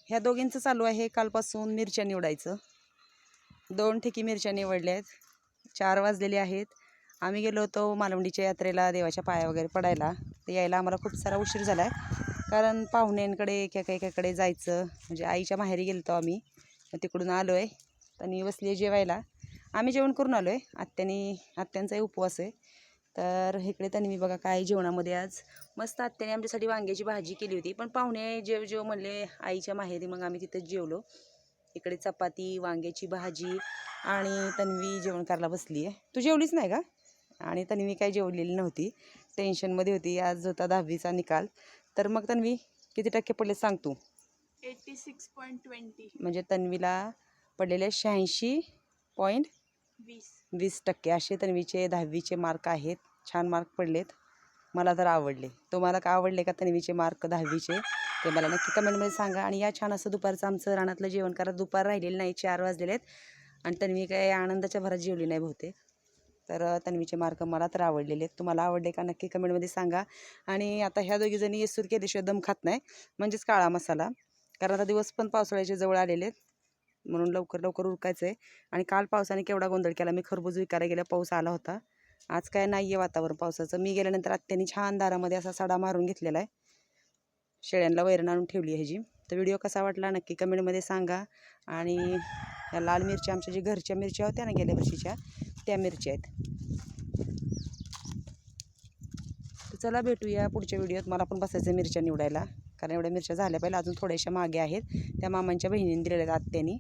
ह्या दोघींचं चालू आहे कालपासून मिरच्या निवडायचं. 2 ठिकी मिरच्या निवडल्या आहेत. 4 वाजलेले आहेत. आम्ही गेलो होतो मालवणीच्या यात्रेला देवाच्या पाया वगैरे पडायला. तर यायला आम्हाला खूप सारा उशीर झाला आहे, कारण पाहुण्यांकडे एकेकाकडे जायचं. म्हणजे आईच्या माहेरी गेलो होतो आम्ही, तिकडून आलो आहे. त्यांनी बसली जेवायला. आम्ही जेवण करून आलो आहे. आत्यांचाही उपवास आहे. तर इकडे त्यांनी मी बघा काय जेवणामध्ये आज मस्त आत्याने आमच्यासाठी वांग्याची भाजी केली होती. पण पाहुणे जेव म्हणले आईच्या माहेरी, मग आम्ही तिथंच जेवलो. इकडे चपाती, वांग्याची भाजी आणि तन्वी जेवण करायला बसली आहे. तू जेवलीच नाही का? आणि तन्वी काय जेवलेली नव्हती, टेन्शनमध्ये होती. आज होता 10वीचा निकाल. तर मग तन्वी किती टक्के पडले सांग तू? 86.20. म्हणजे तन्वीला पडलेले 86.20% असे तन्वीचे 10वीचे मार्क आहेत. छान मार्क पडलेत. मला तर आवडले. तुम्हाला का आवडले का तन्वीचे मार्क 10वीचे ते मला नक्की कमेंटमध्ये सांगा. आणि या छान असं दुपारचं आमचं रानातलं जेवण करा. दुपार राहिलेलं नाही, 4 वाजलेले आहेत आणि तन्वी काय आनंदाच्या भरात जेवली नाही बहुतेक. तर तन्वीचे मार्क मला तर आवडलेले आहेत. तुम्हाला आवडले का नक्की कमेंटमध्ये सांगा. आणि आता ह्या दोघीजणी येसूर केल्याशिवाय दम खात नाही, म्हणजेच काळा मसाला. कारण आता दिवस पण पावसाळ्याचे जवळ आलेले आहेत, म्हणून लवकर लवकर उरकायचं आहे. आणि काल पावसाने केवढा गोंधळ केला. मी खरबूज विकायला गेल्या पाऊस आला होता. आज काय नाही आहे वातावरण पावसाचं. मी गेल्यानंतर आत्याने छान दारामध्ये असा सडा मारून घेतलेला आहे. शेळ्यांना वैरण आणून ठेवली ह्याची. तर व्हिडिओ कसा वाटला नक्की कमेंटमध्ये सांगा. आणि या लाल मिरच्या आमच्या जे घरच्या मिरच्या होत्या ना गेल्या वर्षीच्या, त्या मिरच्या आहेत. तर चला भेटूया पुढच्या व्हिडिओत. मला पण बसायचं मिरच्या निवडायला, कारण एवढ्या मिरच्या झाल्या पाहिजे. अजून थोड्याशा मागे आहेत, त्या मामांच्या बहिणीने दिलेल्या आहेत आत्यानी.